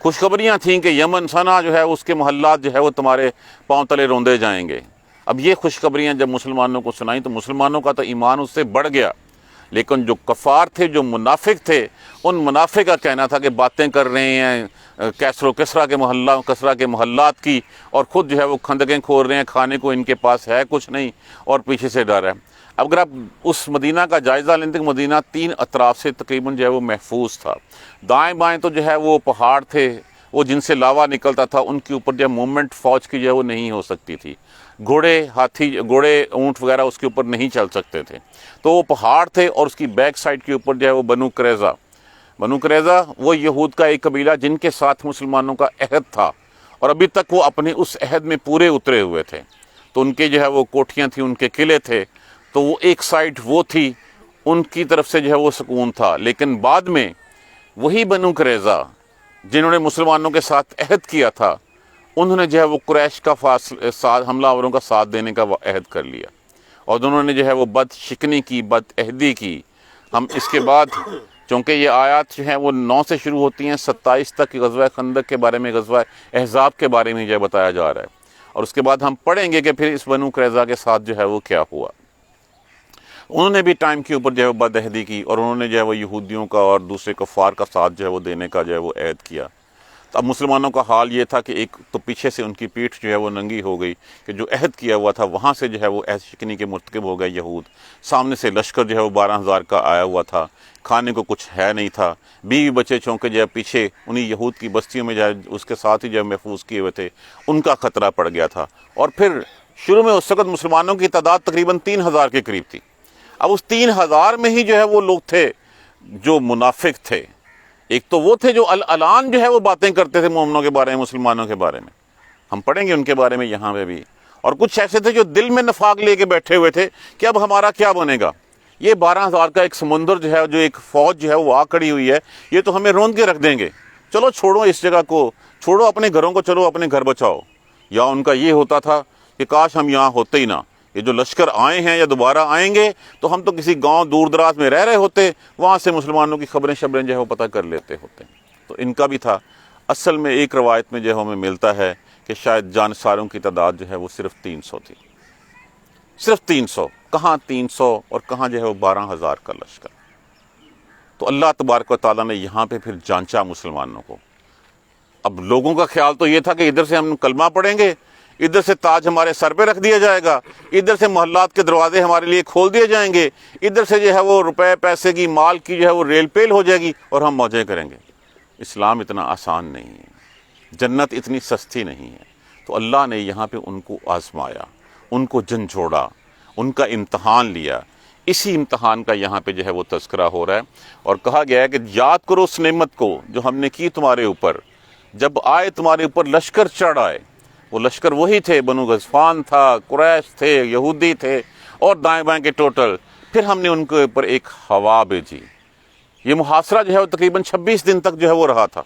خوشخبریاں تھیں کہ یمن صنعا جو ہے اس کے محلات جو ہے وہ تمہارے پاؤں تلے روندے جائیں گے۔ اب یہ خوشخبریاں جب مسلمانوں کو سنائیں تو مسلمانوں کا تو ایمان اس سے بڑھ گیا، لیکن جو کفار تھے، جو منافق تھے، ان منافق کا کہنا تھا کہ باتیں کر رہے ہیں کیسر و کسریٰ کے محلات کی، اور خود جو ہے وہ کھندقیں کھود رہے ہیں، کھانے کو ان کے پاس ہے کچھ نہیں اور پیچھے سے ڈر ہے۔ اب اگر آپ اس مدینہ کا جائزہ لیں تو مدینہ 3 اطراف سے تقریباً جو ہے وہ محفوظ تھا۔ دائیں بائیں تو جو ہے وہ پہاڑ تھے، وہ جن سے لاوا نکلتا تھا، ان کے اوپر جو موومنٹ فوج کی جو ہے وہ نہیں ہو سکتی تھی، گھوڑے اونٹ وغیرہ اس کے اوپر نہیں چل سکتے تھے، تو وہ پہاڑ تھے، اور اس کی بیک سائڈ کے اوپر جو ہے وہ بنو قریظہ وہ یہود کا ایک قبیلہ جن کے ساتھ مسلمانوں کا عہد تھا، اور ابھی تک وہ اپنے اس عہد میں پورے اترے ہوئے تھے، تو ان کے جو ہے وہ کوٹھیاں تھیں، ان کے قلعے تھے، تو وہ ایک سائڈ وہ تھی، ان کی طرف سے جو ہے وہ سکون تھا۔ لیکن بعد میں وہی بنو قریظہ جنہوں نے مسلمانوں کے ساتھ عہد کیا تھا، انہوں نے جو ہے وہ قریش کا حملہ آوروں کا ساتھ دینے کا عہد کر لیا، اور انہوں نے جو ہے وہ بد شکنی کی، بد عہدی کی۔ ہم اس کے بعد، چونکہ یہ آیات جو ہیں وہ 9 سے شروع ہوتی ہیں 27 تک غزوہ خندق کے بارے میں، غزوہ احزاب کے بارے میں جو ہے بتایا جا رہا ہے، اور اس کے بعد ہم پڑھیں گے کہ پھر اس بنو قریظہ کے ساتھ جو ہے وہ کیا ہوا۔ انہوں نے بھی ٹائم کے اوپر جو ہے وہ بد عہدی کی، اور انہوں نے جو ہے وہ یہودیوں کا اور دوسرے کفار کا ساتھ جو ہے وہ دینے کا جو ہے وہ عہد کیا۔ تو اب مسلمانوں کا حال یہ تھا کہ ایک تو پیچھے سے ان کی پیٹھ جو ہے وہ ننگی ہو گئی، کہ جو عہد کیا ہوا تھا وہاں سے جو ہے وہ عہد شکنی کے مرتکب ہو گئے یہود، سامنے سے لشکر جو ہے وہ 12,000 کا آیا ہوا تھا، کھانے کو کچھ ہے نہیں تھا، بیوی بچے چونکہ جو ہے پیچھے انہی یہود کی بستیوں میں جو ہے اس کے ساتھ ہی جو ہے محفوظ کیے ہوئے تھے، ان کا خطرہ پڑ گیا تھا۔ اور پھر شروع میں اس وقت مسلمانوں کی تعداد تقریباً 3,000 کے قریب تھی۔ اب اس 3,000 میں ہی جو ہے وہ لوگ تھے جو منافق تھے۔ ایک تو وہ تھے جو اعلان جو ہے وہ باتیں کرتے تھے مومنوں کے بارے میں، مسلمانوں کے بارے میں، ہم پڑھیں گے ان کے بارے میں یہاں پہ بھی، اور کچھ ایسے تھے جو دل میں نفاق لے کے بیٹھے ہوئے تھے کہ اب ہمارا کیا بنے گا، یہ 12,000 کا ایک سمندر جو ہے، جو ایک فوج جو ہے وہ آ کڑی ہوئی ہے، یہ تو ہمیں روند کے رکھ دیں گے، چلو چھوڑو اس جگہ کو، چھوڑو اپنے گھروں کو، چلو اپنے گھر بچاؤ۔ یا ان کا یہ ہوتا تھا کہ کاش ہم یہاں ہوتے ہی نہ، یہ جو لشکر آئے ہیں یا دوبارہ آئیں گے تو ہم تو کسی گاؤں دور دراز میں رہ رہے ہوتے، وہاں سے مسلمانوں کی خبریں جو ہے وہ پتہ کر لیتے ہوتے۔ تو ان کا بھی تھا۔ اصل میں ایک روایت میں جو ہمیں ملتا ہے کہ شاید جانساروں کی تعداد جو ہے وہ صرف 300 تھی، صرف 300، کہاں 300 اور کہاں جو ہے وہ 12,000 کا لشکر۔ تو اللہ تبارک و تعالیٰ نے یہاں پہ پھر جانچا مسلمانوں کو۔ اب لوگوں کا خیال تو یہ تھا کہ ادھر سے ہم کلمہ پڑھیں گے، ادھر سے تاج ہمارے سر پہ رکھ دیا جائے گا، ادھر سے محلات کے دروازے ہمارے لیے کھول دیے جائیں گے، ادھر سے جو ہے وہ روپے پیسے کی، مال کی جو ہے وہ ریل پیل ہو جائے گی اور ہم موجیں کریں گے۔ اسلام اتنا آسان نہیں ہے، جنت اتنی سستی نہیں ہے۔ تو اللہ نے یہاں پہ ان کو آزمایا، ان کو جھنجھوڑا، ان کا امتحان لیا۔ اسی امتحان کا یہاں پہ جو ہے وہ تذکرہ ہو رہا ہے، اور کہا گیا ہے کہ یاد کرو اس نعمت کو جو ہم نے کی تمہارے اوپر، جب آئے تمہارے اوپر لشکر چڑھ آئے۔ وہ لشکر وہی تھے، بنو غطفان تھا، قریش تھے، یہودی تھے، اور دائیں بائیں کے ٹوٹل۔ پھر ہم نے ان کے اوپر ایک ہوا بھیجی۔ یہ محاصرہ جو ہے وہ تقریباً 26 دن تک جو ہے وہ رہا تھا،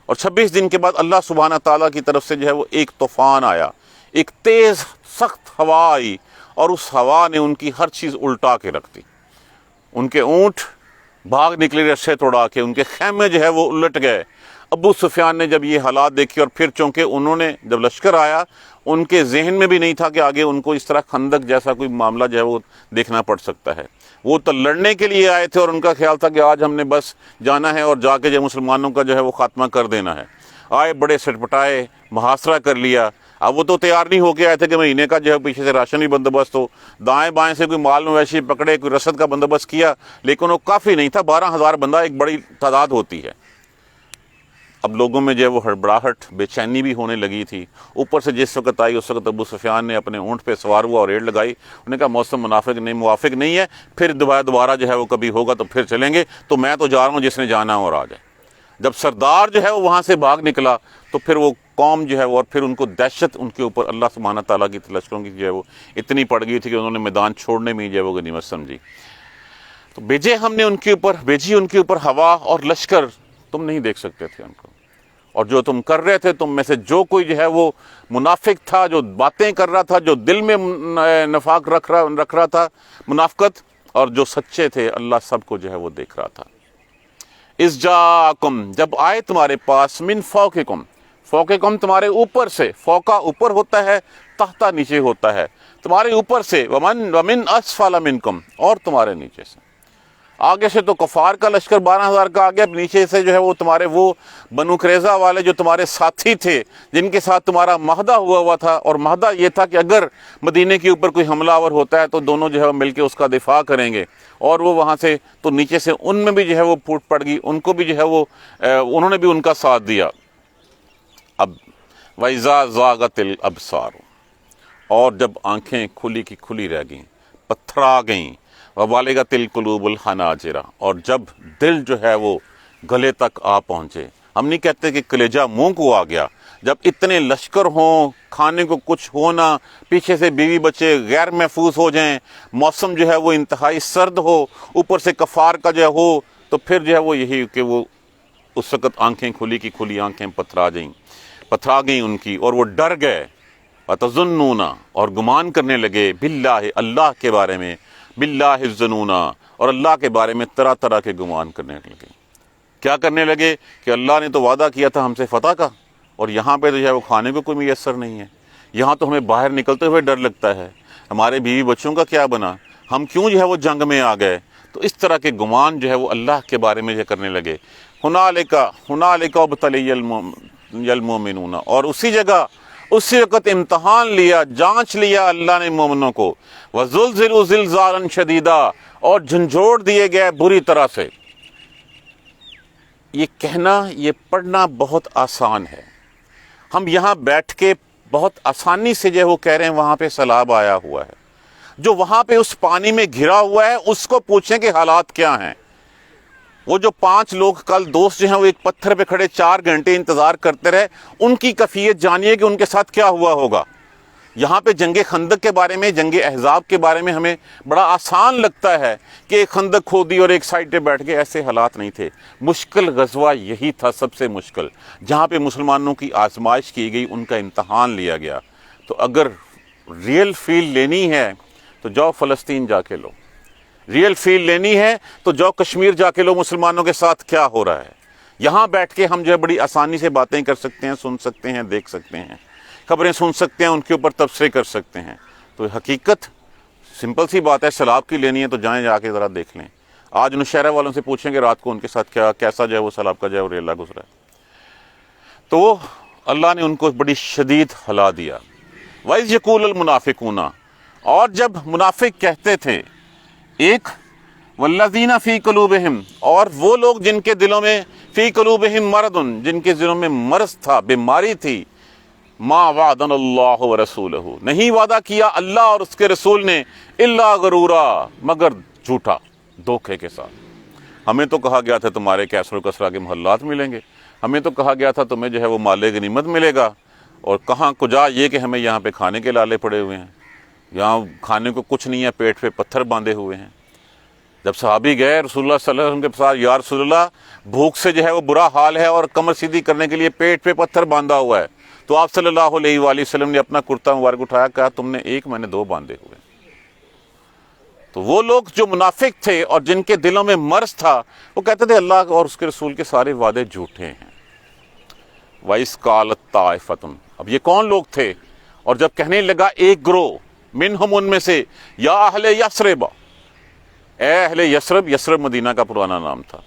اور 26 دن کے بعد اللہ سبحانہ تعالیٰ کی طرف سے جو ہے وہ ایک طوفان آیا، ایک تیز سخت ہوا آئی، اور اس ہوا نے ان کی ہر چیز الٹا کے رکھ دی۔ ان کے اونٹ بھاگ نکلے رسے توڑا کے، ان کے خیمے جو ہے وہ الٹ گئے۔ ابو سفیان نے جب یہ حالات دیکھی، اور پھر چونکہ انہوں نے جب لشکر آیا، ان کے ذہن میں بھی نہیں تھا کہ آگے ان کو اس طرح خندق جیسا کوئی معاملہ جو ہے وہ دیکھنا پڑ سکتا ہے۔ وہ تو لڑنے کے لیے آئے تھے، اور ان کا خیال تھا کہ آج ہم نے بس جانا ہے اور جا کے جو مسلمانوں کا جو ہے وہ خاتمہ کر دینا ہے۔ آئے، بڑے سٹپٹائے، محاصرہ کر لیا۔ اب وہ تو تیار نہیں ہو کے آئے تھے کہ مہینے کا جو ہے پیچھے سے راشن بھی بندوبست ہو، دائیں بائیں سے کوئی مال مویشی پکڑے، کوئی رسد کا بندوبست کیا، لیکن وہ کافی نہیں تھا۔ 12,000 بندہ ایک بڑی تعداد ہوتی ہے۔ اب لوگوں میں جو ہے وہ ہڑبڑاہٹ، بے چینی بھی ہونے لگی تھی۔ اوپر سے جس وقت آئی اس وقت ابو سفیان نے اپنے اونٹ پہ سوار ہوا اور ریڑھ لگائی۔ انہوں نے کہا موسم موافق نہیں ہے، پھر دوبارہ جو ہے وہ کبھی ہوگا تو پھر چلیں گے، تو میں تو جا رہا ہوں، جس نے جانا اور آ جائے۔ جب سردار جو ہے وہ وہاں سے بھاگ نکلا تو پھر وہ قوم جو ہے وہ، اور پھر ان کو دہشت ان کے اوپر اللہ سبحانہ تعالیٰ کی لشکروں کی جو ہے وہ اتنی پڑ گئی تھی کہ انہوں نے میدان چھوڑنے میں جو ہے وہ غنیمت سمجھی۔ تو بھیجی ان کے اوپر ہوا اور لشکر، تم نہیں دیکھ سکتے تھے ان کو، اور جو تم کر رہے تھے، تم میں سے جو کوئی جو ہے وہ منافق تھا، جو باتیں کر رہا تھا، جو دل میں نفاق رکھ رہا تھا، منافقت، اور جو سچے تھے، اللہ سب کو جو ہے وہ دیکھ رہا تھا۔ اذ جاءکم جب آئے تمہارے پاس من فوقکم فوقکم تمہارے اوپر سے، فوقا اوپر ہوتا ہے، تحتا نیچے ہوتا ہے، تمہارے اوپر سے، ومن اسفل منکم اور تمہارے نیچے سے۔ آگے سے تو کفار کا لشکر 12,000 کا آ گیا، نیچے سے جو ہے وہ تمہارے وہ بنو قریظہ والے جو تمہارے ساتھی تھے، جن کے ساتھ تمہارا معاہدہ ہوا تھا، اور معاہدہ یہ تھا کہ اگر مدینے کے اوپر کوئی حملہ آور ہوتا ہے تو دونوں جو ہے وہ مل کے اس کا دفاع کریں گے، اور وہ وہاں سے تو نیچے سے ان میں بھی جو ہے وہ پھوٹ پڑ گئی، ان کو بھی جو ہے وہ انہوں نے بھی ان کا ساتھ دیا۔ اب وَإِذَا زَاغَتِ الْأَبْصَارُ اور جب آنکھیں کھلی کی کھلی رہ گئیں، پتھرا گئیں، وَبَلِغَتِ الْقُلُوبُ الْحَنَاجِرَ اور جب دل جو ہے وہ گلے تک آ پہنچے، ہم نہیں کہتے کہ کلیجہ منہ کو آ گیا، جب اتنے لشکر ہوں، کھانے کو کچھ ہونا، پیچھے سے بیوی بچے غیر محفوظ ہو جائیں، موسم جو ہے وہ انتہائی سرد ہو، اوپر سے کفار کا جو ہو، تو پھر جو ہے وہ یہی کہ وہ اس وقت آنکھیں کھلی کی کھلی آنکھیں پتھرا گئیں ان کی، اور وہ ڈر گئے، وَتَظُنُّونَ اور گمان کرنے لگے، بِاللَّهِ اللہ کے بارے میں، بِاللَّهِ الظُّنُونَ اور اللہ کے بارے میں طرح طرح کے گمان کرنے لگے۔ کیا کرنے لگے کہ اللہ نے تو وعدہ کیا تھا ہم سے فتح کا، اور یہاں پہ جو ہے وہ کھانے کو کوئی میسر نہیں ہے، یہاں تو ہمیں باہر نکلتے ہوئے ڈر لگتا ہے، ہمارے بیوی بچوں کا کیا بنا، ہم کیوں جو ہے وہ جنگ میں آ گئے۔ تو اس طرح کے گمان جو ہے وہ اللہ کے بارے میں جو کرنے لگے۔ ہنالک ابتلی المؤمنون اور اسی جگہ اسی وقت امتحان لیا، جانچ لیا اللہ نے مومنوں کو، وزلزلوا زلزالا شدیدا اور جھنجھوڑ دیے گئے بری طرح سے۔ یہ کہنا، یہ پڑھنا بہت آسان ہے، ہم یہاں بیٹھ کے بہت آسانی سے جو ہے وہ کہہ رہے ہیں وہاں پہ سیلاب آیا ہوا ہے، جو وہاں پہ اس پانی میں گھرا ہوا ہے اس کو پوچھیں کہ حالات کیا ہیں۔ وہ جو 5 لوگ کل دوست جو ہیں وہ ایک پتھر پہ کھڑے 4 گھنٹے انتظار کرتے رہے، ان کی کیفیت جانیے کہ ان کے ساتھ کیا ہوا ہوگا۔ یہاں پہ جنگ خندق کے بارے میں، جنگ احزاب کے بارے میں ہمیں بڑا آسان لگتا ہے کہ ایک خندق کھودی اور ایک سائڈ پہ بیٹھ کے، ایسے حالات نہیں تھے۔ مشکل غزوہ یہی تھا، سب سے مشکل، جہاں پہ مسلمانوں کی آزمائش کی گئی، ان کا امتحان لیا گیا۔ تو اگر ریئل فیل لینی ہے تو جاؤ فلسطین جا کے لو، ریئل فیل لینی ہے تو جاؤ کشمیر جا کے لو، مسلمانوں کے ساتھ کیا ہو رہا ہے۔ یہاں بیٹھ کے ہم جو ہے بڑی آسانی سے باتیں کر سکتے ہیں، سن سکتے ہیں، دیکھ سکتے ہیں، خبریں سن سکتے ہیں، ان کے اوپر تبصرے کر سکتے ہیں۔ تو حقیقت سمپل سی بات ہے، سیلاب کی لینی ہے تو جائیں، جا کے ذرا دیکھ لیں۔ آج نوشہرہ والوں سے پوچھیں کہ رات کو ان کے ساتھ کیسا جو ہے وہ سیلاب کا جو ہے وہ ریلا گزرا ہے۔ تو وہ اللہ نے ان کو بڑی شدید ہلا دیا۔ وَإِذْ يَقُولُ الْمُنَافِقُونَ اور جب منافق کہتے تھے، ایک والذین فی قلوبہم اور وہ لوگ جن کے دلوں میں فی قلوبہم مرض جن کے دلوں میں مرض تھا، بیماری تھی، ما وعدنا اللہ ورسولہ نہیں وعدہ کیا اللہ اور اس کے رسول نے، الا غرورا مگر جھوٹا، دھوکے کے ساتھ۔ ہمیں تو کہا گیا تھا تمہارے کیسر و کسرا کے محلات ملیں گے، ہمیں تو کہا گیا تھا تمہیں جو ہے وہ مال غنیمت ملے گا، اور کہاں کجا یہ کہ ہمیں یہاں پہ کھانے کے لالے پڑے ہوئے ہیں، یہاں کھانے کو کچھ نہیں ہے، پیٹ پہ پتھر باندھے ہوئے ہیں۔ جب صحابی گئے رسول اللہ صلی اللہ علیہ وسلم کے پاس، یا رسول اللہ بھوک سے جو ہے وہ برا حال ہے اور کمر سیدھی کرنے کے لیے پیٹ پہ پتھر باندھا ہوا ہے، تو آپ صلی اللہ علیہ وآلہ وسلم نے اپنا کرتا مبارک اٹھایا، کہا تم نے ایک، میں نے 2 باندھے ہوئے۔ تو وہ لوگ جو منافق تھے اور جن کے دلوں میں مرض تھا، وہ کہتے تھے اللہ اور اس کے رسول کے سارے وعدے جھوٹے ہیں۔ وَإِذْ قَالَتْ طَائِفَةٌ اب یہ کون لوگ تھے؟ اور جب کہنے لگا ایک گروہ، منہم ان میں سے، یا اہل یثرب اے اہل یثرب، یثرب مدینہ کا پرانا نام تھا،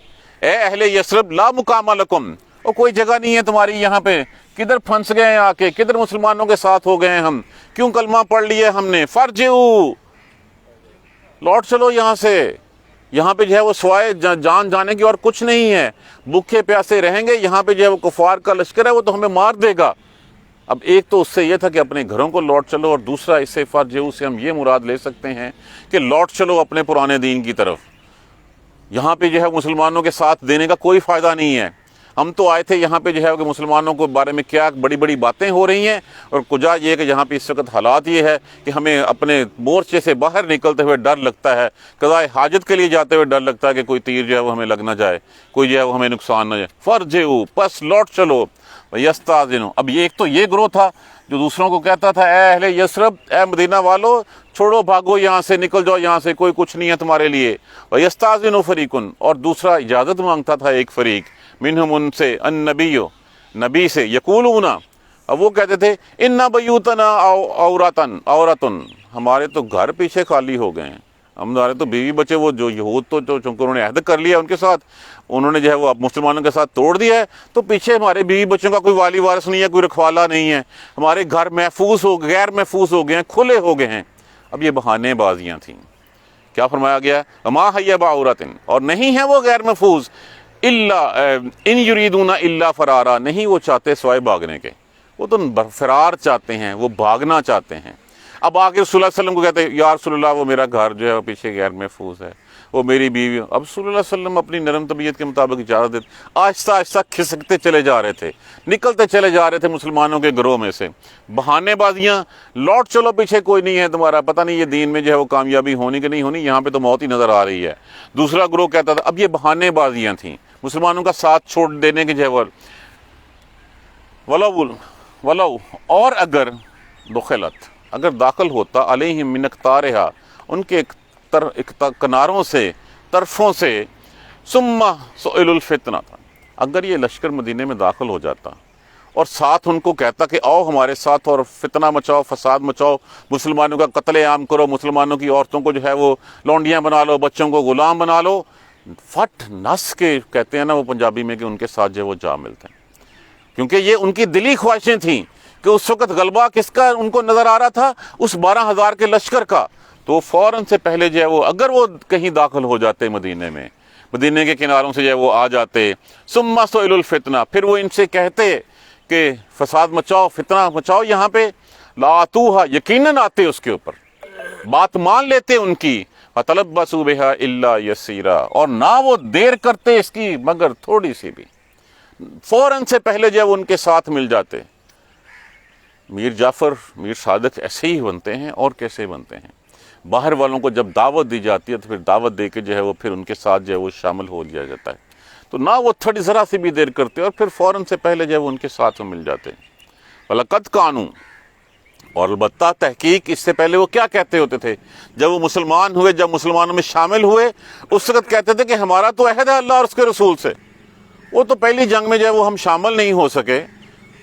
اے اہل یثرب لا مقام لکم اور کوئی جگہ نہیں ہے تمہاری یہاں پہ، کدھر پھنس گئے ہیں آ کے، کدھر مسلمانوں کے ساتھ ہو گئے ہیں ہم، کیوں کلمہ پڑھ لیے ہم نے، فرجعوا لوٹ چلو یہاں سے، یہاں پہ جو ہے وہ سوائے جان جانے کی اور کچھ نہیں ہے، بھوکے پیاسے رہیں گے، یہاں پہ جو ہے وہ کفار کا لشکر ہے وہ تو ہمیں مار دے گا۔ اب ایک تو اس سے یہ تھا کہ اپنے گھروں کو لوٹ چلو، اور دوسرا اس سے فرجعوا سے ہم یہ مراد لے سکتے ہیں کہ لوٹ چلو اپنے پرانے دین کی طرف، یہاں پہ جو ہے مسلمانوں کے ساتھ دینے کا کوئی فائدہ نہیں ہے۔ ہم تو آئے تھے یہاں پہ جو ہے کہ مسلمانوں کے بارے میں کیا بڑی بڑی باتیں ہو رہی ہیں، اور کجا یہ کہ یہاں پہ اس وقت حالات یہ ہے کہ ہمیں اپنے مورچے سے باہر نکلتے ہوئے ڈر لگتا ہے، قضاء حاجت کے لیے جاتے ہوئے ڈر لگتا ہے کہ کوئی تیر جو ہے وہ ہمیں لگ نہ جائے، کوئی جو ہے وہ ہمیں نقصان نہ جائے۔ فرجعوا پس لوٹ چلو، وَيَسْتَأْذِنُ، اب یہ ایک تو یہ گروہ تھا جو دوسروں کو کہتا تھا اے اہل یثرب، اے مدینہ والو چھوڑو بھاگو یہاں سے، نکل جاؤ یہاں سے، کوئی کچھ نہیں ہے تمہارے لیے. وَيَسْتَأْذِنُ فَرِيقٌ، اور دوسرا اجازت مانگتا تھا ایک فریق، منہم ان سے، النبی، نبی سے، یقولون، اب وہ کہتے تھے اِنَّ بَیُوتَنَا عَوْرَةٌ، ہمارے تو گھر پیچھے خالی ہو گئے ہیں، ہمارے تو بیوی بچے، وہ جو یہود تو چونکہ انہوں نے عہد کر لیا ان کے ساتھ، انہوں نے جو ہے وہ مسلمانوں کے ساتھ توڑ دیا ہے، تو پیچھے ہمارے بیوی بچوں کا کوئی والی وارث نہیں ہے، کوئی رکھوالا نہیں ہے، ہمارے گھر محفوظ ہو، غیر محفوظ ہو گئے ہیں، کھلے ہو گئے ہیں. اب یہ بہانے بازیاں تھیں. کیا فرمایا گیا؟ وما ہی بعورۃ، اور نہیں ہے وہ غیر محفوظ، الا ان یریدون الا فرارا، نہیں وہ چاہتے سوائے بھاگنے کے، وہ تو فرار چاہتے ہیں، وہ بھاگنا چاہتے ہیں. اب آگے رسول اللہ صلی اللہ علیہ وسلم کو کہتے ہیں یا رسول اللہ وہ میرا گھر جو ہے وہ پیچھے غیر محفوظ ہے، وہ میری بیوی. اب رسول اللہ صلی اللہ علیہ وسلم اپنی نرم طبیعت کے مطابق اجازت دیتے، آہستہ آہستہ کھسکتے چلے جا رہے تھے، نکلتے چلے جا رہے تھے مسلمانوں کے گروہ میں سے. بہانے بازیاں، لوٹ چلو پیچھے کوئی نہیں ہے تمہارا، پتہ نہیں یہ دین میں جو ہے وہ کامیابی ہونی کہ نہیں ہونی، یہاں پہ تو موت ہی نظر آ رہی ہے. دوسرا گروہ کہتا تھا، اب یہ بہانے بازیاں تھیں مسلمانوں کا ساتھ چھوڑ دینے کی جو ہے ولو، اور اگر دخلت، اگر داخل ہوتا علیہم من اقطارہا، ان کے کناروں سے، طرفوں سے، ثم سئلوا الفتنہ، اگر یہ لشکر مدینے میں داخل ہو جاتا اور ساتھ ان کو کہتا کہ آؤ ہمارے ساتھ اور فتنہ مچاؤ، فساد مچاؤ، مسلمانوں کا قتل عام کرو، مسلمانوں کی عورتوں کو جو ہے وہ لونڈیاں بنا لو، بچوں کو غلام بنا لو، فٹ نس کے کہتے ہیں نا وہ پنجابی میں، کہ ان کے ساتھ جو وہ جا ملتے ہیں. کیونکہ یہ ان کی دلی خواہشیں تھیں کہ اس وقت غلبہ کس کا ان کو نظر آ رہا تھا؟ اس 12,000 کے لشکر کا. تو فوراً سے پہلے جو ہے وہ اگر وہ کہیں داخل ہو جاتے مدینے میں، مدینے کے کناروں سے جو ہے وہ آ جاتے، ثم سئلوا الفتنہ، پھر وہ ان سے کہتے کہ فساد مچاؤ، فتنہ مچاؤ یہاں پہ، لآتوہا، یقیناً آتے اس کے اوپر، بات مان لیتے ان کی، فَتَلَبَّسُوا بِهَا إِلَّا يَسِيرًا، اور نہ وہ دیر کرتے اس کی مگر تھوڑی سی بھی، فوراً سے پہلے جو ہے وہ ان کے ساتھ مل جاتے. میر جعفر، میر صادق ایسے ہی بنتے ہیں، اور کیسے بنتے ہیں. باہر والوں کو جب دعوت دی جاتی ہے تو پھر دعوت دے کے جو ہے وہ پھر ان کے ساتھ جو ہے وہ شامل ہو لیا جاتا ہے. تو نہ وہ تھوڑی ذرا سی بھی دیر کرتے اور پھر فوراً سے پہلے جو ہے وہ ان کے ساتھ مل جاتے ہیں. وَلَقَدْ كَانُوا، اور البتہ تحقیق اس سے پہلے وہ کیا کہتے ہوتے تھے جب وہ مسلمان ہوئے، جب مسلمانوں میں شامل ہوئے، اس وقت کہتے تھے کہ ہمارا تو عہد ہے اللہ اور اس کے رسول سے، وہ تو پہلی جنگ میں جو ہے وہ ہم شامل نہیں ہو سکے،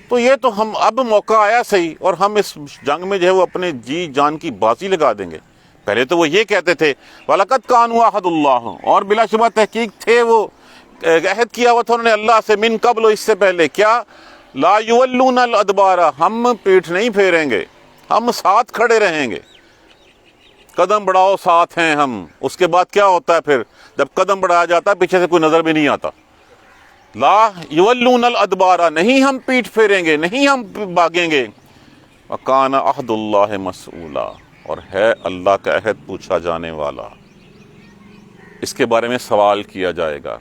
تو یہ تو ہم اب موقع آیا صحیح اور ہم اس جنگ میں جو ہے وہ اپنے جی جان کی بازی لگا دیں گے. پہلے تو وہ یہ کہتے تھے وَلَقَدْ كَانُوا عَهْدُ اللَّهِ، اور بلا شبہ تحقیق تھے وہ، عہد کیا ہوا تھا انہوں نے اللہ سے، من قبل، اس سے پہلے، کیا، لا يولون الادبار، ہم پیٹھ نہیں پھیریں گے، ہم ساتھ کھڑے رہیں گے، قدم بڑھاؤ ساتھ ہیں ہم. اس کے بعد کیا ہوتا ہے پھر جب قدم بڑھایا جاتا ہے پیچھے سے کوئی نظر بھی نہیں آتا. لا یولون الادبار، نہیں ہم پیٹھ پھیریں گے، نہیں ہم بھاگیں گے. وکان عہد اللہ مسئولا، اور ہے اللہ کا عہد پوچھا جانے والا، اس کے بارے میں سوال کیا جائے گا.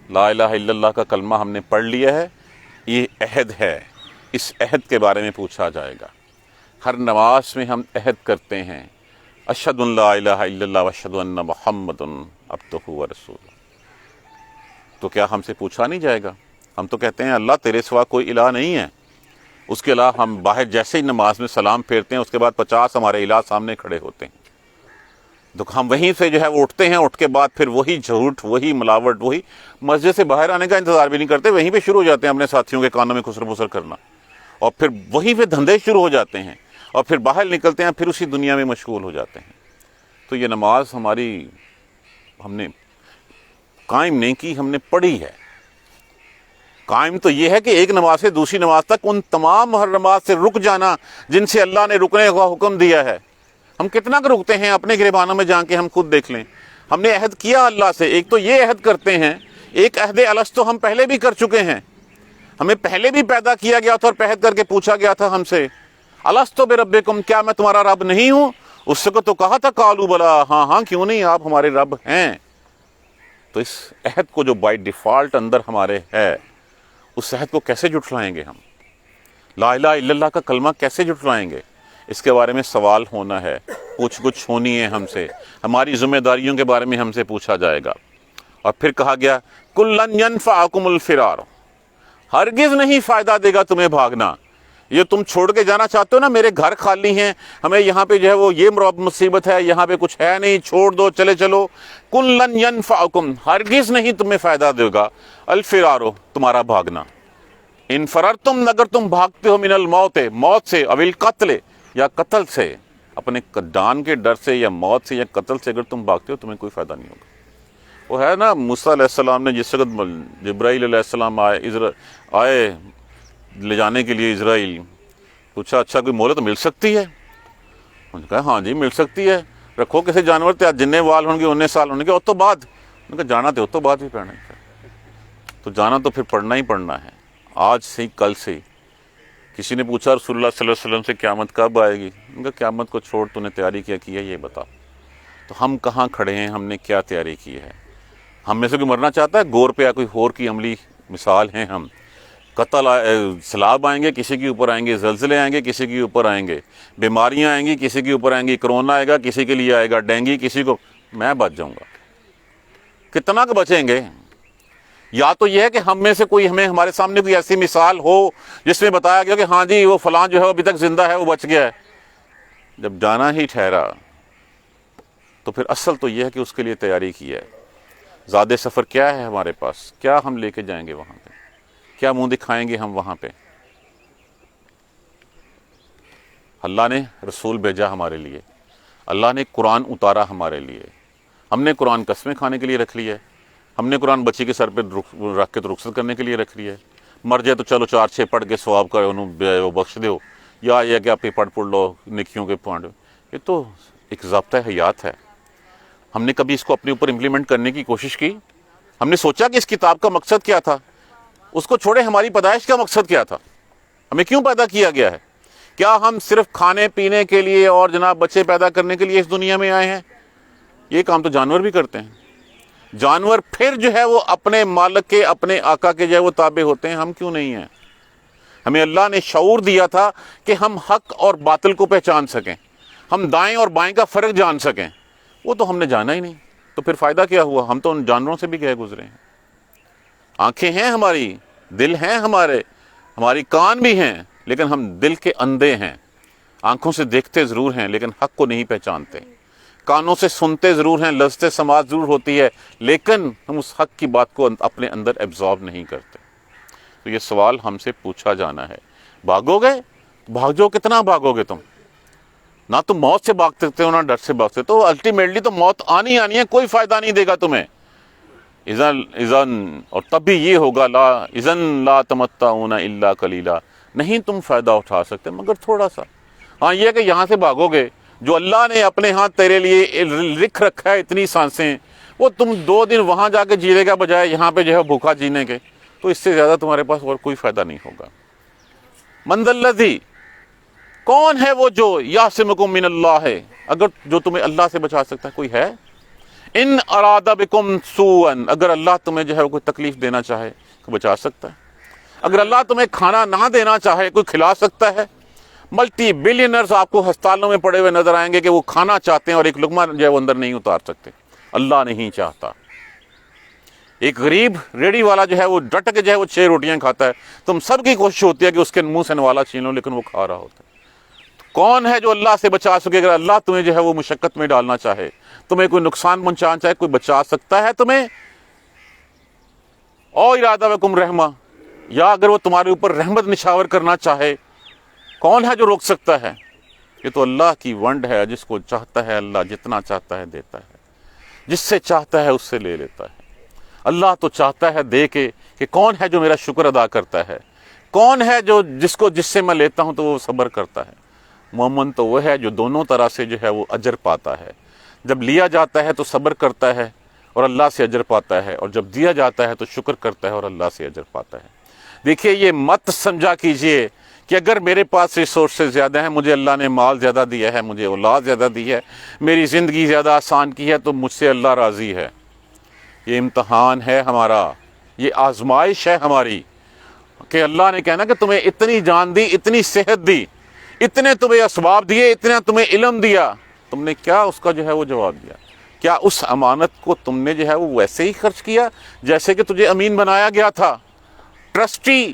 لا الہ الا اللہ کا کلمہ ہم نے پڑھ لیا ہے، یہ عہد ہے، اس عہد کے بارے میں پوچھا جائے گا. ہر نماز میں ہم عہد کرتے ہیں، اشہد ان لا الہ الا اللہ واشہد ان محمد عبدہ ورسولہ. تو کیا ہم سے پوچھا نہیں جائے گا؟ ہم تو کہتے ہیں اللہ تیرے سوا کوئی الہ نہیں ہے، اس کے علاوہ ہم باہر جیسے ہی نماز میں سلام پھیرتے ہیں اس کے بعد 50 ہمارے الہ سامنے کھڑے ہوتے ہیں. تو ہم وہیں سے جو ہے وہ اٹھتے ہیں، اٹھ کے بعد پھر وہی جھوٹ، وہی ملاوٹ، وہی مسجد سے باہر آنے کا انتظار بھی نہیں کرتے، وہیں پہ شروع ہو جاتے ہیں اپنے ساتھیوں کے کانوں میں خسر پسر کرنا، اور پھر وہیں پہ دھندے شروع ہو جاتے ہیں، اور پھر باہر نکلتے ہیں، پھر اسی دنیا میں مشغول ہو جاتے ہیں. تو یہ نماز ہماری ہم نے قائم نہیں کی، ہم نے پڑھی ہے. قائم تو یہ ہے کہ ایک نماز سے دوسری نماز تک ان تمام محرمات سے رک جانا جن سے اللہ نے رکنے کا حکم دیا ہے. ہم کتنا کہ رکتے ہیں اپنے گریبانوں میں جا کے، ہم خود دیکھ لیں. ہم نے عہد کیا اللہ سے، ایک تو یہ عہد کرتے ہیں، ایک عہد الستو ہم پہلے بھی کر چکے ہیں، ہمیں پہلے بھی پیدا کیا گیا تھا اور عہد کر کے پوچھا گیا تھا ہم سے الستو بربکم، کیا میں تمہارا رب نہیں ہوں؟ اس کو تو کہا تھا قالوا بلا، ہاں ہاں کیوں نہیں، آپ ہمارے رب ہیں. تو اس عہد کو جو بائی ڈیفالٹ اندر ہمارے ہے، اس عہد کو کیسے جھٹلائیں گے ہم؟ لا الہ الا اللہ کا کلمہ کیسے جھٹلائیں گے؟ اس کے بارے میں سوال ہونا ہے، پوچھ گچھ ہونی ہے ہم سے، ہماری ذمہ داریوں کے بارے میں ہم سے پوچھا جائے گا. اور پھر کہا گیا کلن ینفعکم الفرار، ہرگز نہیں فائدہ دے گا تمہیں بھاگنا. یہ تم چھوڑ کے جانا چاہتے ہو نا, میرے گھر خالی ہیں, ہمیں یہاں پہ جو ہے وہ یہ مصیبت ہے, یہاں پہ کچھ ہے نہیں, چھوڑ دو, چلے چلو. کن لن ینفعکم, ہرگز نہیں تمہیں فائدہ دے گا, الفرارو, تمہارا بھاگنا. ان فررتم, اگر تم بھاگتے ہو, من الموت, موت سے, او القتل, یا قتل سے, اپنے جان کے ڈر سے یا موت سے یا قتل سے اگر تم بھاگتے ہو, تمہیں کوئی فائدہ نہیں ہوگا. وہ ہے نا موسیٰ علیہ السلام نے جس وقت جبرائیل علیہ السلام آئے لے جانے کے لیے اسرائیل, پوچھا اچھا کوئی مہلت مل سکتی ہے؟ انہوں نے کہا ہاں جی مل سکتی ہے, رکھو کسی جانور تے جننے وال ہوں گے 19 سال ہونے کے, اس تو بعد. انہوں نے کہا جانا تو اس تو بعد بھی پڑنا ہے, تو جانا تو پھر پڑھنا ہی پڑنا ہے, آج سے کل سے. کسی نے پوچھا رسول اللہ صلی اللہ علیہ وسلم سے قیامت کب آئے گی؟ ان کا قیامت کو چھوڑ تو نے تیاری کیا کی ہے یہ بتا. تو ہم کہاں کھڑے ہیں, ہم نے کیا تیاری کی ہے؟ ہم میں سے کوئی مرنا چاہتا ہے؟ گور پہ یا کوئی اور کی عملی مثال ہیں ہم. قتل سیلاب آئیں گے, کسی کے اوپر آئیں گے, زلزلے آئیں گے, کسی کے اوپر آئیں گے, بیماریاں آئیں گی, کسی کے اوپر آئیں گی, کرونا آئے گا, کسی کے لیے آئے گا, ڈینگی کسی کو. میں بچ جاؤں گا, کتنا کہ بچیں گے؟ یا تو یہ ہے کہ ہم میں سے کوئی, ہمارے سامنے کوئی ایسی مثال ہو جس میں بتایا گیا کہ ہاں جی وہ فلاں جو ہے ابھی تک زندہ ہے, وہ بچ گیا ہے. جب جانا ہی ٹھہرا تو پھر اصل تو یہ ہے کہ اس کے لیے تیاری کی ہے. زاد سفر کیا ہے ہمارے پاس, کیا ہم لے کے جائیں گے وہاں پہ, کیا منہ دکھائیں گے ہم وہاں پہ؟ اللہ نے رسول بھیجا ہمارے لیے, اللہ نے قرآن اتارا ہمارے لیے, ہم نے قرآن قسمیں کھانے کے لیے رکھ لی ہے, ہم نے قرآن بچی کے سر پہ رکھ کے تو رخصت کرنے کے لیے رکھ لی ہے. مر جائے تو چلو 4-6 پڑھ کے ثواب کا وہ بخش دو, یا یہ کہ آپ ہی پڑھ لو نکیوں کے پوائنٹ. یہ تو ایک ضابطہ حیات ہے. ہم نے کبھی اس کو اپنے اوپر امپلیمنٹ کرنے کی کوشش کی؟ ہم نے سوچا کہ اس کتاب کا مقصد کیا تھا؟ اس کو چھوڑے ہماری پیدائش کا مقصد کیا تھا؟ ہمیں کیوں پیدا کیا گیا ہے؟ کیا ہم صرف کھانے پینے کے لیے اور جناب بچے پیدا کرنے کے لیے اس دنیا میں آئے ہیں؟ یہ کام تو جانور بھی کرتے ہیں. جانور پھر جو ہے وہ اپنے مالک کے, اپنے آقا کے جو ہے وہ تابع ہوتے ہیں, ہم کیوں نہیں ہیں؟ ہمیں اللہ نے شعور دیا تھا کہ ہم حق اور باطل کو پہچان سکیں, ہم دائیں اور بائیں کا فرق جان سکیں. وہ تو ہم نے جانا ہی نہیں, تو پھر فائدہ کیا ہوا؟ ہم تو ان جانوروں سے بھی گئے گزرے ہیں. آنکھیں ہیں ہماری, دل ہیں ہمارے, ہماری کان بھی ہیں, لیکن ہم دل کے اندھے ہیں. آنکھوں سے دیکھتے ضرور ہیں لیکن حق کو نہیں پہچانتے, کانوں سے سنتے ضرور ہیں, لذت سماعت ضرور ہوتی ہے, لیکن ہم اس حق کی بات کو اپنے اندر ایبزارب نہیں کرتے. تو یہ سوال ہم سے پوچھا جانا ہے. بھاگو گے؟ بھاگ جاؤ, کتنا بھاگو گے تم؟ نہ تم موت سے بھاگ سکتے ہو نہ ڈر سے بھاگ سکتے ہو. الٹیمیٹلی تو موت آنی ہے, کوئی فائدہ نہیں دے گا تمہیں. اذن اور تب بھی یہ ہوگا, لا اذن لا تمتعون الا قلیلا, نہیں تم فائدہ اٹھا سکتے مگر تھوڑا سا. ہاں یہ کہ یہاں سے بھاگو گے, جو اللہ نے اپنے ہاتھ تیرے لیے لکھ رکھا ہے اتنی سانسیں, وہ تم 2 دن وہاں جا کے جینے کا بجائے یہاں پہ جو ہے بھوکا جینے کے, تو اس سے زیادہ تمہارے پاس اور کوئی فائدہ نہیں ہوگا. من ذا الذی, کون ہے وہ جو یعصمکم من اللہ ہے, اگر جو تمہیں اللہ سے بچا سکتا ہے, کوئی ہے؟ ان اراد بکم سوءا, اگر اللہ تمہیں جو ہے کوئی تکلیف دینا چاہے تو بچا سکتا ہے. اگر اللہ تمہیں کھانا نہ دینا چاہے کوئی کھلا سکتا ہے. ملٹی بلینرز آپ کو ہسپتالوں میں پڑے ہوئے نظر آئیں گے کہ وہ کھانا چاہتے ہیں اور ایک لقمہ جو ہے وہ اندر نہیں اتار سکتے, اللہ نہیں چاہتا. ایک غریب ریڑھی والا جو ہے وہ ڈٹ کے جو ہے وہ 6 روٹیاں کھاتا ہے, تم سب کی کوشش ہوتی ہے کہ اس کے منہ سے نوالا چھین لو, لیکن وہ کھا رہا ہوتا ہے. کون ہے جو اللہ سے بچا سکے؟ اگر اللہ تمہیں جو ہے وہ مشقت میں ڈالنا چاہے, تمہیں کوئی نقصان پہنچانا چاہے, کوئی بچا سکتا ہے تمہیں؟ او ارادہ بکم رحمہ, یا اگر وہ تمہارے اوپر رحمت نشاور کرنا چاہے, کون ہے جو روک سکتا ہے؟ یہ تو اللہ کی ونڈ ہے, جس کو چاہتا ہے اللہ جتنا چاہتا ہے دیتا ہے, جس سے چاہتا ہے اس سے لے لیتا ہے. اللہ تو چاہتا ہے دے کے کہ کون ہے جو میرا شکر ادا کرتا ہے, کون ہے جو جس سے میں لیتا ہوں تو وہ صبر کرتا ہے. مومن تو وہ ہے جو دونوں طرح سے جو ہے وہ اجر پاتا ہے. جب لیا جاتا ہے تو صبر کرتا ہے اور اللہ سے اجر پاتا ہے, اور جب دیا جاتا ہے تو شکر کرتا ہے اور اللہ سے اجر پاتا ہے. دیکھیے, یہ مت سمجھا کیجئے کہ اگر میرے پاس ریسورسز زیادہ ہیں, مجھے اللہ نے مال زیادہ دیا ہے, مجھے اولاد زیادہ دی ہے, میری زندگی زیادہ آسان کی ہے, تو مجھ سے اللہ راضی ہے. یہ امتحان ہے ہمارا, یہ آزمائش ہے ہماری, کہ اللہ نے کہنا کہ تمہیں اتنی جان دی, اتنی صحت دی, اتنے تمہیں اسباب دیے, اتنا تمہیں علم دیا, تم نے کیا اس کا جو ہے وہ جواب دیا؟ کیا اس امانت کو تم نے جو ہے وہ ویسے ہی خرچ کیا جیسے کہ تجھے امین بنایا گیا تھا؟ ٹرسٹی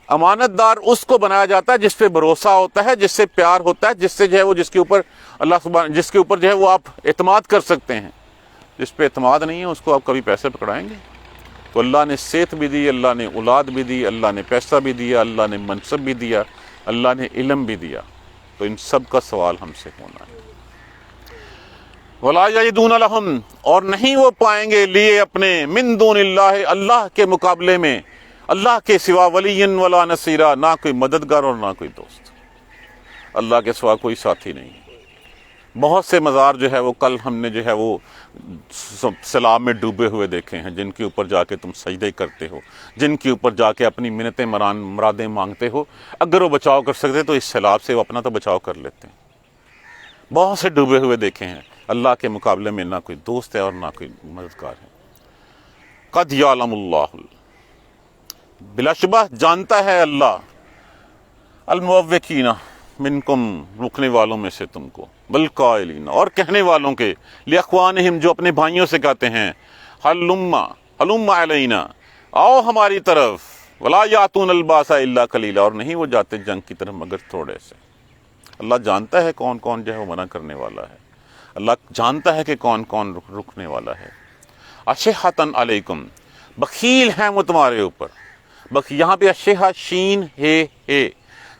امانت دار اس کو بنایا جاتا ہے جس پہ بھروسہ ہوتا ہے، جس سے پیار ہوتا ہے، جس سے جو ہے وہ جس کے اوپر اللہ سبحانہ جس کے اوپر جو ہے وہ آپ اعتماد کر سکتے ہیں۔ جس پہ اعتماد نہیں ہے اس کو آپ کبھی پیسے پکڑائیں گے؟ تو اللہ نے صحت بھی دی، اللہ نے اولاد بھی دی، اللہ نے پیسہ بھی دیا، اللہ نے منصب بھی دیا، اللہ نے علم بھی دیا، تو ان سب کا سوال ہم سے ہونا ہے۔ وَلَا يَجِدُونَ لَهُمْ، اور نہیں وہ پائیں گے لیے اپنے من دون اللہ، اللہ کے مقابلے میں اللہ کے سوا ولی ولا نصیرا، نہ کوئی مددگار اور نہ کوئی دوست، اللہ کے سوا کوئی ساتھی نہیں۔ بہت سے مزار جو ہے وہ کل ہم نے جو ہے وہ سیلاب میں ڈوبے ہوئے دیکھے ہیں، جن کے اوپر جا کے تم سجدے کرتے ہو، جن کے اوپر جا کے اپنی منتیں مرادیں مانگتے ہو۔ اگر وہ بچاؤ کر سکتے تو اس سیلاب سے وہ اپنا تو بچاؤ کر لیتے ہیں۔ بہت سے ڈوبے ہوئے دیکھے ہیں، اللہ کے مقابلے میں نہ کوئی دوست ہے اور نہ کوئی مددگار ہے۔ قد یعلم اللہ، بلا شبہ جانتا ہے اللہ، الموقین منکم، رکنے والوں میں سے تم کو، بالقائلین، اور کہنے والوں کے، لاخوانہم، جو اپنے بھائیوں سے کہتے ہیں، ہلم علینا، آؤ ہماری طرف، ولا یاتون الباس الا قلیلا، اور نہیں وہ جاتے جنگ کی طرف مگر تھوڑے سے۔ اللہ جانتا ہے کون کون جو ہے وہ منع کرنے والا ہے، اللہ جانتا ہے کہ کون کون رکنے والا ہے۔ اشحۃ علیکم، بخیل ہیں وہ تمہارے اوپر۔ یہاں پہ اشحہ شین ہے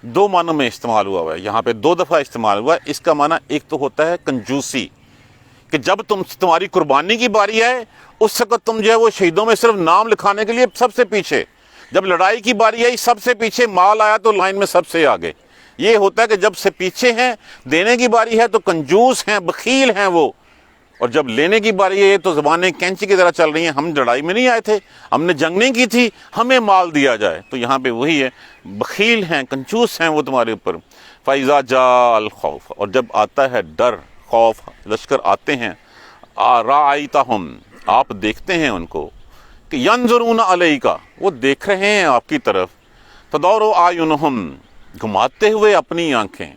دو معنوں میں استعمال ہوا ہے، یہاں پہ دو دفعہ استعمال ہوا ہے۔ اس کا معنی ایک تو ہوتا ہے کنجوسی، کہ جب تمہاری قربانی کی باری آئے اس وقت تم جو ہے وہ شہیدوں میں صرف نام لکھانے کے لیے سب سے پیچھے، جب لڑائی کی باری آئی سب سے پیچھے، مال آیا تو لائن میں سب سے آگے۔ یہ ہوتا ہے کہ جب سے پیچھے ہیں، دینے کی باری ہے تو کنجوس ہیں، بخیل ہیں وہ، اور جب لینے کی باری ہے تو زبانیں کینچی کی طرح چل رہی ہیں، ہم لڑائی میں نہیں آئے تھے، ہم نے جنگ نہیں کی تھی، ہمیں مال دیا جائے۔ تو یہاں پہ وہی ہے، بخیل ہیں، کنجوس ہیں وہ تمہارے اوپر۔ فَإِذَا جَاءَ الْخَوْفُ، اور جب آتا ہے ڈر، خوف، لشکر آتے ہیں، رَأَيْتَهُمْ، آپ دیکھتے ہیں ان کو، کہ يَنظُرُونَ عَلَيْكَ، وہ دیکھ رہے ہیں آپ کی طرف، تَدُورُ أَعْيُنُهُمْ، گھماتے ہوئے اپنی آنکھیں،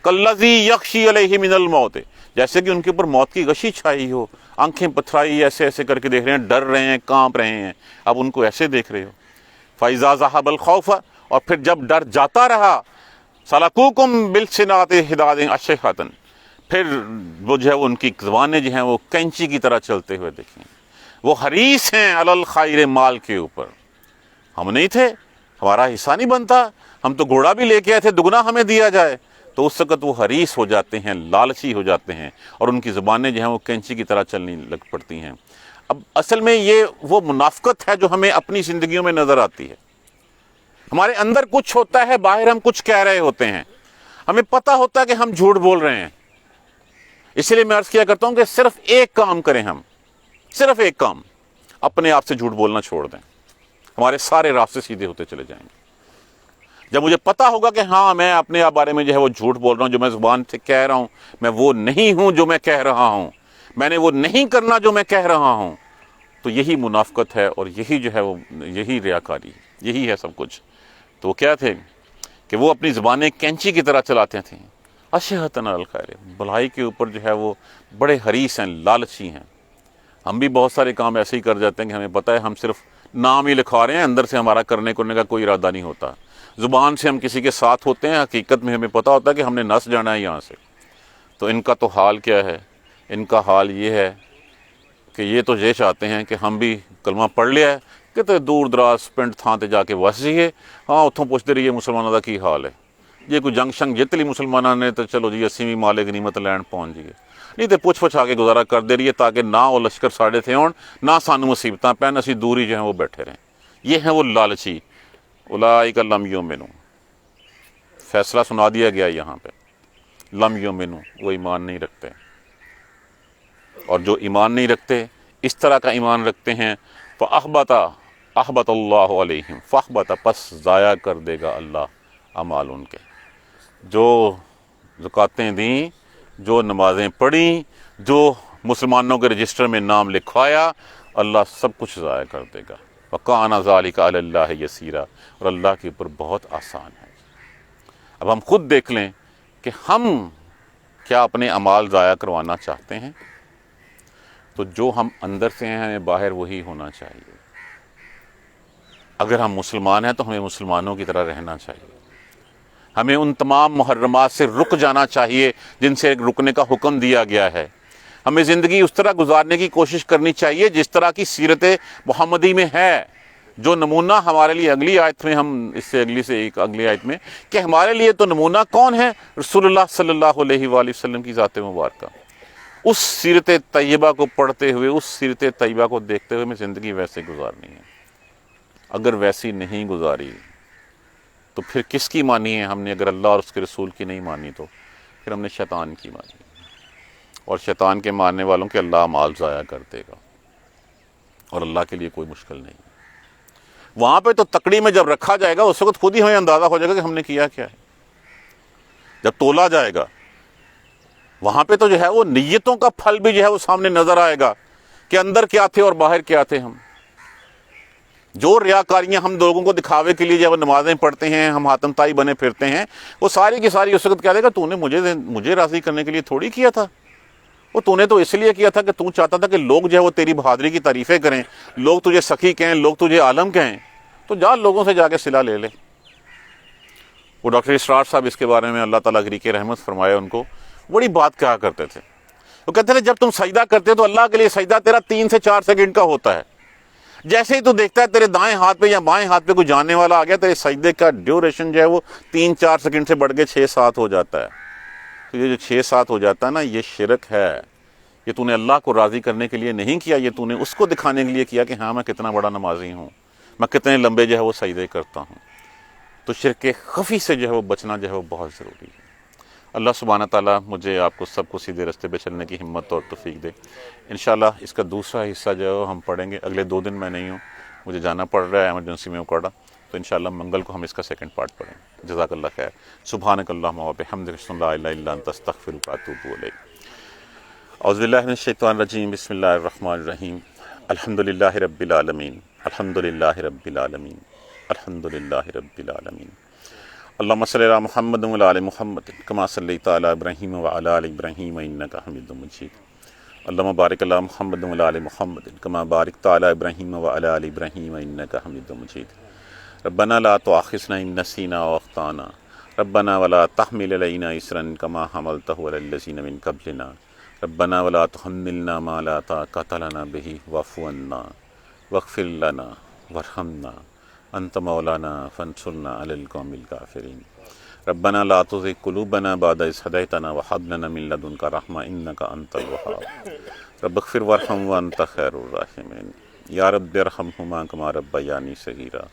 كَالَّذِي يَغْشِي عَلَيْهِ مِنَ الْمَوْتِ، جیسے کہ ان کے اوپر موت کی غشی چھائی ہو، آنکھیں پتھرائی ایسے ایسے کر کے دیکھ رہے ہیں، ڈر رہے ہیں، کانپ رہے ہیں، اب ان کو ایسے دیکھ رہے ہو۔ فَإِذَا ذَهَبَ الْخَوْفُ، اور پھر جب ڈر جاتا رہا، سَلَكُوكُمْ بِالْسِنَاتِ حِدَادٍ أَشِحَةً، پھر وہ جو ہے ان کی زبانیں جو ہیں وہ کینچی کی طرح چلتے ہوئے دیکھیں، وہ حریص ہیں علی الخیر، مال کے اوپر۔ ہم نہیں تھے، ہمارا حصہ نہیں بنتا، ہم تو گھوڑا بھی لے کے آئے تھے، دگنا ہمیں دیا جائے، تو اس وقت وہ حریص ہو جاتے ہیں، لالچی ہو جاتے ہیں، اور ان کی زبانیں جو ہیں وہ کینچی کی طرح چلنے لگ پڑتی ہیں۔ اب اصل میں یہ وہ منافقت ہے جو ہمیں اپنی زندگیوں میں نظر آتی ہے۔ ہمارے اندر کچھ ہوتا ہے، باہر ہم کچھ کہہ رہے ہوتے ہیں، ہمیں پتہ ہوتا ہے کہ ہم جھوٹ بول رہے ہیں۔ اسی لیے میں عرض کیا کرتا ہوں کہ صرف ایک کام کریں، ہم صرف ایک کام، اپنے آپ سے جھوٹ بولنا چھوڑ دیں، ہمارے سارے راستے سیدھے ہوتے چلے جائیں گے۔ جب مجھے پتا ہوگا کہ ہاں میں اپنے بارے میں جو ہے وہ جھوٹ بول رہا ہوں، جو میں زبان سے کہہ رہا ہوں میں وہ نہیں ہوں جو میں کہہ رہا ہوں، میں نے وہ نہیں کرنا جو میں کہہ رہا ہوں، تو یہی منافقت ہے، اور یہی جو ہے وہ یہی ریاکاری، یہی ہے سب کچھ۔ تو وہ کیا تھے کہ وہ اپنی زبانیں کینچی کی طرح چلاتے تھے، اشحۃ علی الخیر، بھلائی کے اوپر جو ہے وہ بڑے حریص ہیں، لالچی ہیں۔ ہم بھی بہت سارے کام ایسے ہی کر جاتے ہیں کہ ہمیں پتہ ہے ہم صرف نام ہی لکھوا رہے ہیں، اندر سے ہمارا کرنے کا کوئی ارادہ نہیں ہوتا۔ زبان سے ہم کسی کے ساتھ ہوتے ہیں، حقیقت میں ہمیں پتہ ہوتا ہے کہ ہم نے نس جانا ہے یہاں سے۔ تو ان کا تو حال کیا ہے؟ ان کا حال یہ ہے کہ یہ تو یہ چاہتے ہیں کہ ہم بھی کلمہ پڑھ لیا ہے کہ تو دور دراز پنڈ تھاں تے جا کے وس جائیے، ہاں اتوں پوچھتے رہیے مسلمانوں کا کی حال ہے، یہ کوئی جنگ شنگ جت لی مسلمانوں نے تو چلو جی اسی بھی مال غنیمت لین پہنچ جائیے، نہیں تو پوچھ پچھا کے گزارا کر دے رہی ہے تاکہ نہ وہ لشکر ساڑے تھے ہون، نہ سانو مصیبتاں پہن، اسی دور ہی جو ہیں وہ بیٹھے رہیں۔ یہ ہیں وہ لالچی، اولئک لم یؤمنوا، فیصلہ سنا دیا گیا یہاں پہ، لم یؤمنوا، وہ ایمان نہیں رکھتے، اور جو ایمان نہیں رکھتے اس طرح کا ایمان رکھتے ہیں، فَأَحْبَطَ اللَّهُ عَلَيْهِمْ، فَأَحْبَطَ، پس ضائع کر دے گا اللہ اعمال ان کے، جو زکاتیں دیں، جو نمازیں پڑھیں، جو مسلمانوں کے رجسٹر میں نام لکھوایا، اللہ سب کچھ ضائع کر دے گا۔ وَكَانَ ذَلِكَ عَلَى اللَّهِ يَسِيرًا، اور اللہ کے اوپر بہت آسان ہے۔ اب ہم خود دیکھ لیں کہ ہم کیا اپنے اعمال ضائع کروانا چاہتے ہیں؟ تو جو ہم اندر سے ہیں ہمیں باہر وہی ہونا چاہیے۔ اگر ہم مسلمان ہیں تو ہمیں مسلمانوں کی طرح رہنا چاہیے، ہمیں ان تمام محرمات سے رک جانا چاہیے جن سے رکنے کا حکم دیا گیا ہے، ہمیں زندگی اس طرح گزارنے کی کوشش کرنی چاہیے جس طرح کی سیرت محمدی میں ہے، جو نمونہ ہمارے لیے اگلی آیت میں ہم اس سے ایک اگلی آیت میں کہ ہمارے لیے تو نمونہ کون ہے؟ رسول اللہ صلی اللہ علیہ وآلہ وسلم کی ذات مبارکہ۔ اس سیرت طیبہ کو پڑھتے ہوئے، اس سیرت طیبہ کو دیکھتے ہوئے ہمیں زندگی ویسے گزارنی ہے۔ اگر ویسی نہیں گزاری تو پھر کس کی مانی ہے ہم نے؟ اگر اللہ اور اس کے رسول کی نہیں مانی تو پھر ہم نے شیطان کی مانی، اور شیطان کے ماننے والوں کے اللہ اعمال ضائع کر دے گا، اور اللہ کے لیے کوئی مشکل نہیں۔ وہاں پہ تو تکڑی میں جب رکھا جائے گا اس وقت خود ہی ہمیں اندازہ ہو جائے گا کہ ہم نے کیا کیا ہے۔ جب تولا جائے گا وہاں پہ تو جو ہے وہ نیتوں کا پھل بھی جو ہے وہ سامنے نظر آئے گا کہ اندر کیا تھے اور باہر کیا تھے ہم۔ جو ریاکاریاں ہم لوگوں کو دکھاوے کے لیے جب نمازیں پڑھتے ہیں، ہم حاتم تائی بنے پھرتے ہیں، وہ ساری کی ساری اس وقت کہہ دے گا تو نے مجھے راضی کرنے کے لیے تھوڑی کیا تھا، وہ تو نے تو اس لیے کیا تھا کہ تو چاہتا تھا کہ لوگ جو ہے وہ تیری بہادری کی تعریفیں کریں، لوگ تجھے سخی کہیں، لوگ تجھے عالم کہیں، تو جا لوگوں سے جا کے صلہ لے لے۔ وہ ڈاکٹر اسرار صاحب اس کے بارے میں اللہ تعالیٰ غریق رحمت فرمائے ان کو، بڑی بات کہا کرتے تھے۔ وہ کہتے تھے جب تم سجدہ کرتے تو اللہ کے لیے سجدہ تیرا 3 سے 4 سیکنڈ کا ہوتا ہے، جیسے ہی تو دیکھتا ہے تیرے دائیں ہاتھ پہ یا بائیں ہاتھ پہ کوئی جانے والا آ گیا، تیرے سجدے کا ڈیوریشن جو ہے وہ 3-4 سیکنڈ سے بڑھ کے 6-7 ہو جاتا ہے۔ تو یہ جو 6-7 ہو جاتا ہے نا، یہ شرک ہے۔ یہ تو نے اللہ کو راضی کرنے کے لیے نہیں کیا، یہ تو نے اس کو دکھانے کے لیے کیا کہ ہاں میں کتنا بڑا نمازی ہوں، میں کتنے لمبے جو ہے وہ سجدے کرتا ہوں۔ تو شرک خفی سے جو ہے وہ بچنا جو ہے وہ بہت ضروری ہے۔ اللہ سبحانہ تعالیٰ مجھے آپ کو سب کو سیدھے راستے پہ چلنے کی ہمت اور توفیق دے۔ انشاءاللہ اس کا دوسرا حصہ جو ہے وہ ہم پڑھیں گے۔ اگلے 2 دن میں نہیں ہوں، مجھے جانا پڑ رہا ہے ایمرجنسی میں اوکاڑا، تو انشاءاللہ منگل کو ہم اس کا 2nd پارٹ پڑھیں گے۔ جزاک اللہ خیر۔ سبحانک اللہم و بحمدک، اشہد ان لا الہ الا انت، استغفرک و اتوب الیک۔ اعوذ باللہ من الشیطان الرجیم، بسم اللہ الرحمن الرحیم۔ الحمدللہ رب العالمین، الحمدللہ رب العالمین، الحمدللہ رب العالمین۔ اللہم صلی علی محمد و علی محمد کما صلیت علی ابراہیم و علی آل ابراہیم انک حمید مجید۔ اللہم بارک علی محمد و علی محمد کما بارکت علی ابراہیم و علی آل ابراہیم انک حمید مجید۔ ربنا لا تؤاخذنا ان نسینا او اخطانا، ربنا ولا تحمل علینا اسرا کما حملتہ علی الذین من قبلنا، ربنا ولا تحملنا ما لا طاقۃ لنا به واعف عنا واغفر لنا وارحمنا انت مولانا فانصرنا علی القوم الکافرین۔ ربنا لا تزغ قلوبنا بعد اذ ہدیتنا وہب لنا من لدنک رحمۃ انک انت الوہاب۔ رب اغفر وارحم وانت خیر الراحمین۔ یا رب ارحمہما کما ربیانی صغیرا،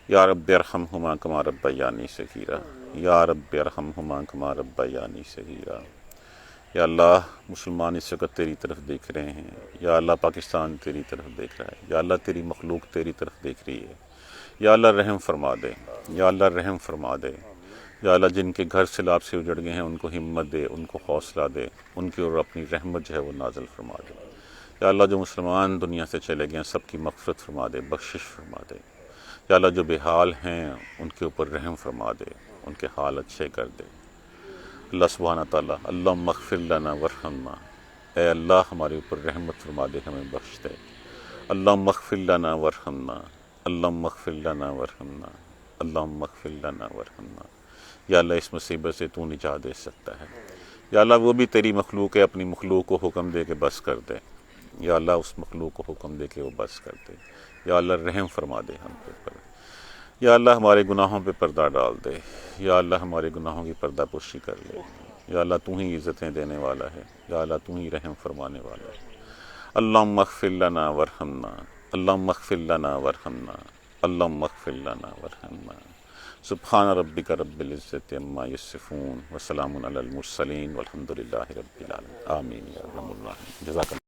یا رب ارحمہما کما ربیانی صغیرا، یا رب ارحمہما کما ربیانی صغیرا۔ یا اللہ مسلمان اس وقت تیری طرف دیکھ رہے ہیں، یا اللہ پاکستان تیری طرف دیکھ رہا ہے، یا اللہ تیری مخلوق تیری طرف دیکھ رہی ہے، یا اللہ رحم فرما دے، یا اللہ رحم فرما دے۔ یا اللہ جن کے گھر سیلاب سے اجڑ گئے ہیں ان کو ہمت دے، ان کو حوصلہ دے، ان کی اور اپنی رحمت جو ہے وہ نازل فرما دے۔ یا اللہ جو مسلمان دنیا سے چلے گئے ہیں سب کی مغفرت فرما دے، بخشش فرما دے۔ یا اللہ جو بے حال ہیں ان کے اوپر رحم فرما دے، ان کے حال اچھے کر دے۔ اللہ سبحانہ تعالیٰ اللہم اغفر لنا وارحمنا، اے اللہ ہمارے اوپر رحمت فرما دے، ہمیں بخش دے۔ اللہم اغفر لنا وارحمنا، اللہم اغفر لنا وارحمنا، اللہم اغفر لنا وارحمنا۔ یا اللہ اس مصیبت سے تو نجات دے سکتا ہے۔ یا اللہ وہ بھی تیری مخلوق ہے، اپنی مخلوق کو حکم دے کے بس کر دے۔ یا اللہ اس مخلوق کو حکم دے کے وہ بس کر دے۔ یا اللہ رحم فرما دے ہم پہ پر۔ یا اللہ ہمارے گناہوں پہ پردہ ڈال دے۔ یا اللہ ہمارے گناہوں کی پردہ پوشی کر لے۔ یا اللہ تو ہی عزتیں دینے والا ہے، یا اللہ تو ہی رحم فرمانے والا ہے۔ اللہم اغفر لنا وارحمنا، اللہم اغفر لنا وارحمنا، اللہم اغفر لنا وارحمنا۔ سبحان ربک رب العزت عما یصفون وسلام علی المرسلین والحمد للہ رب العالمین۔ آمین یا رب العالمین۔ جزاک اللہ۔